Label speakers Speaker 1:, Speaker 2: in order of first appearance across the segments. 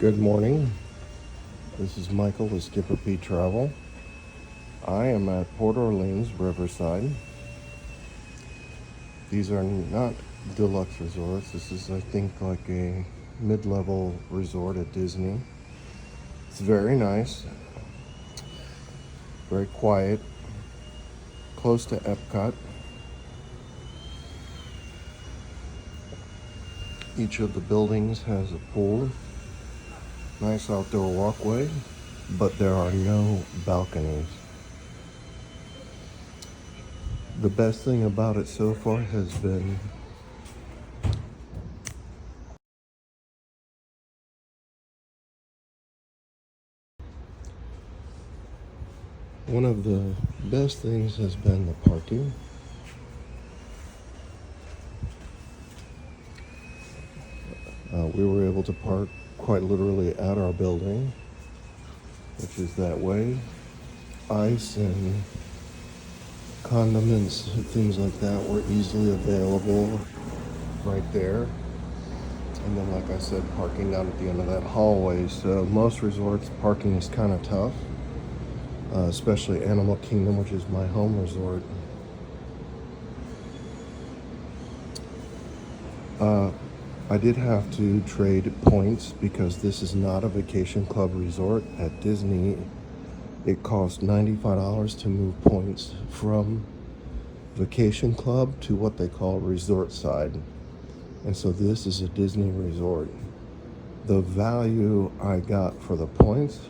Speaker 1: Good morning. This is Michael with Skipper Pete Travel. I am at Port Orleans Riverside. These are not deluxe resorts. This is, I think, like a mid-level resort at Disney. It's very nice, very quiet, close to Epcot. Each of the buildings has a pool, nice outdoor walkway, but there are no balconies. The best thing about it so far has been one of the best things has been the parking. We were able to park quite literally at our building, which is that way. Ice and condiments and things like that were easily available right there. And then, like I said, parking down at the end of that hallway. So most resorts, parking is kind of tough, especially Animal Kingdom, which is my home resort. I did have to trade points because this is not a vacation club resort. At Disney, it costs $95 to move points from vacation club to what they call resort side. And so this is a Disney resort. The value I got for the points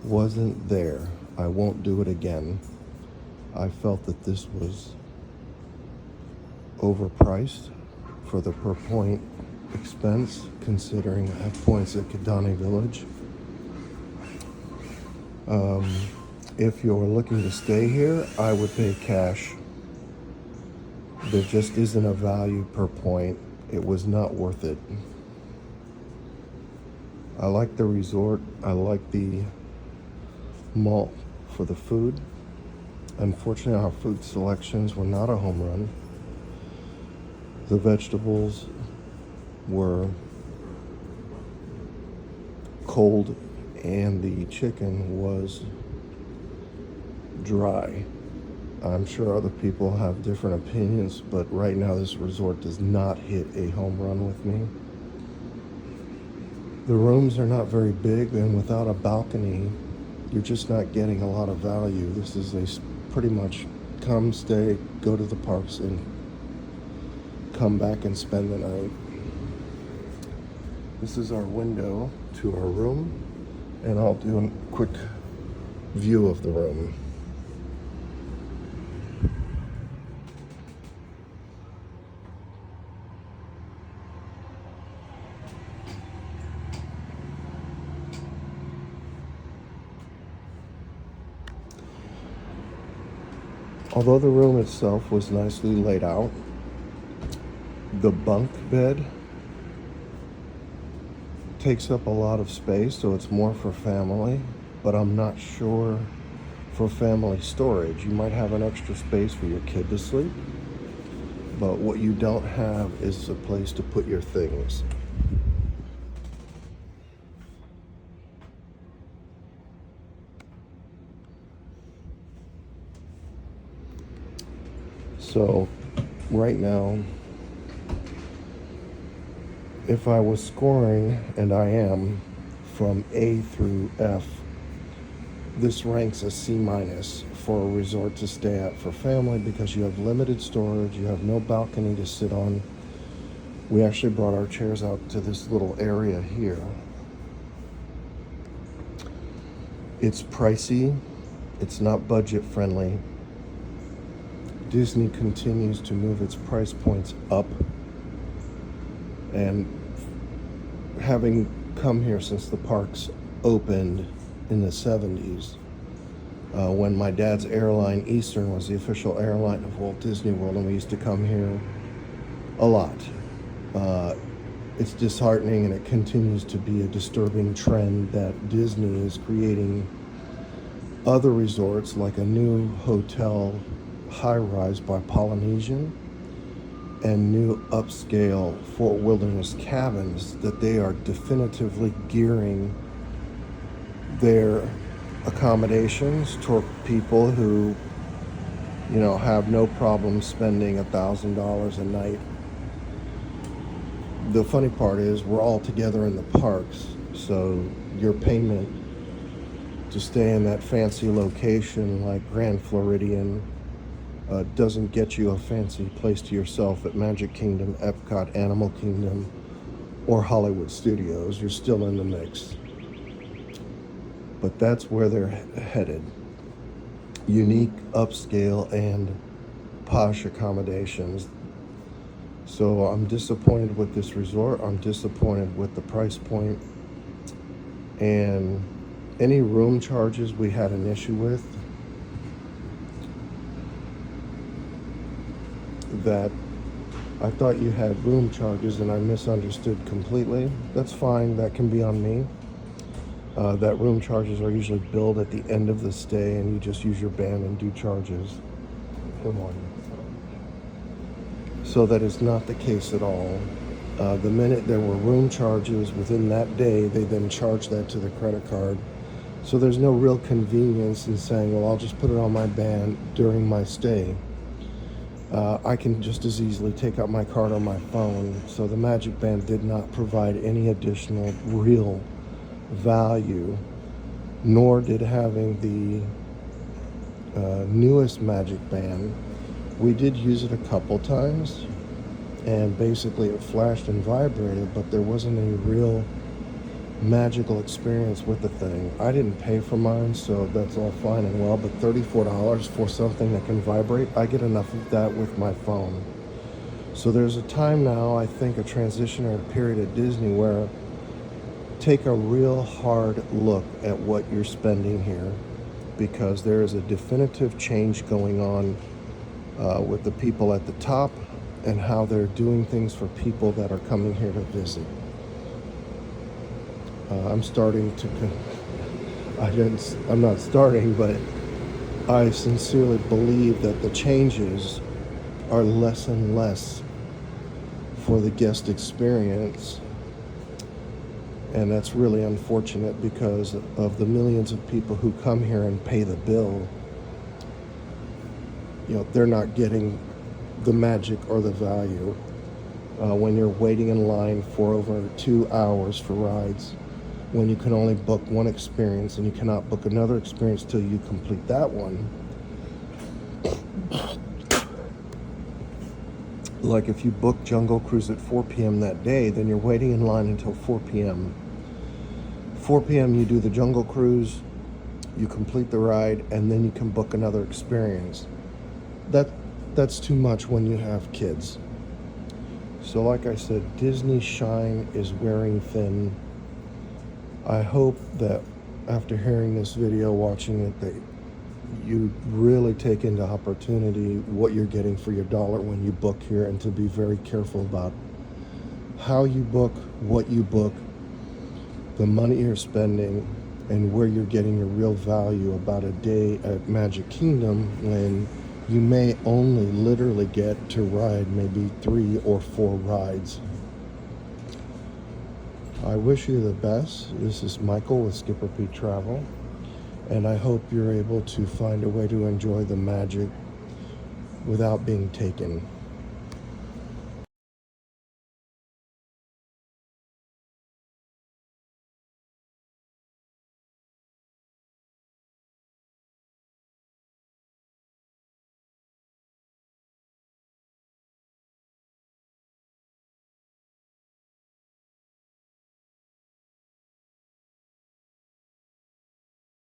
Speaker 1: wasn't there. I won't do it again. I felt that this was overpriced for the per point expense, considering I have points at Kidani Village. If you're looking to stay here, I would pay cash. There just isn't a value per point. It was not worth it. I like the resort. I like the mall for the food. Unfortunately, our food selections were not a home run. The vegetables were cold and the chicken was dry. I'm sure other people have different opinions, but right now this resort does not hit a home run with me. The rooms are not very big, and without a balcony, you're just not getting a lot of value. This is pretty much come, stay, go to the parks, and come back and spend the night. This is our window to our room, and I'll do a quick view of the room. Although the room itself was nicely laid out, the bunk bed takes up a lot of space, so it's more for family, but I'm not sure for family storage. You might have an extra space for your kid to sleep, but what you don't have is a place to put your things. So right now, if I was scoring, and I am, from A through F, this ranks a C minus for a resort to stay at for family because you have limited storage, you have no balcony to sit on. We actually brought our chairs out to this little area here. It's pricey, it's not budget friendly. Disney continues to move its price points up, and having come here since the parks opened in the 70s, when my dad's airline, Eastern, was the official airline of Walt Disney World, and we used to come here a lot. It's disheartening, and it continues to be a disturbing trend that Disney is creating other resorts, like a new hotel high-rise by Polynesian, and new upscale Fort Wilderness cabins that they are definitively gearing their accommodations toward people who, have no problem spending $1,000 a night. The funny part is we're all together in the parks, so your payment to stay in that fancy location like Grand Floridian doesn't get you a fancy place to yourself at Magic Kingdom, Epcot, Animal Kingdom, or Hollywood Studios. You're still in the mix. But that's where they're headed. Unique, upscale, and posh accommodations. So I'm disappointed with this resort. I'm disappointed with the price point. And any room charges we had an issue with, that I thought you had room charges and I misunderstood completely. That's fine, that can be on me. That room charges are usually billed at the end of the stay and you just use your band and do charges. Come on. So that is not the case at all. The minute there were room charges within that day, they then charged that to the credit card. So there's no real convenience in saying, well, I'll just put it on my band during my stay. I can just as easily take out my card on my phone. So the Magic Band did not provide any additional real value, nor did having the newest Magic Band. We did use it a couple times, and basically it flashed and vibrated, but there wasn't any real magical experience with the thing. I didn't pay for mine, so that's all fine and well, but $34 for something that can vibrate, I get enough of that with my phone. So there's a time now, I think a transitionary period at Disney, where take a real hard look at what you're spending here, because there is a definitive change going on with the people at the top and how they're doing things for people that are coming here to visit. I'm not starting, but I sincerely believe that the changes are less and less for the guest experience. And that's really unfortunate because of the millions of people who come here and pay the bill. They're not getting the magic or the value. When you're waiting in line for over 2 hours for rides, when you can only book one experience and you cannot book another experience till you complete that one. Like if you book Jungle Cruise at 4 p.m. that day, then you're waiting in line until 4 p.m. 4 p.m. you do the Jungle Cruise, you complete the ride, and then you can book another experience. That's too much when you have kids. So like I said, Disney shine is wearing thin. I hope that after hearing this video, watching it, that you really take into opportunity what you're getting for your dollar when you book here, and to be very careful about how you book, what you book, the money you're spending, and where you're getting your real value about a day at Magic Kingdom, when you may only literally get to ride maybe 3 or 4 rides. I wish you the best. This is Michael with Skipper Pete Travel, and I hope you're able to find a way to enjoy the magic without being taken.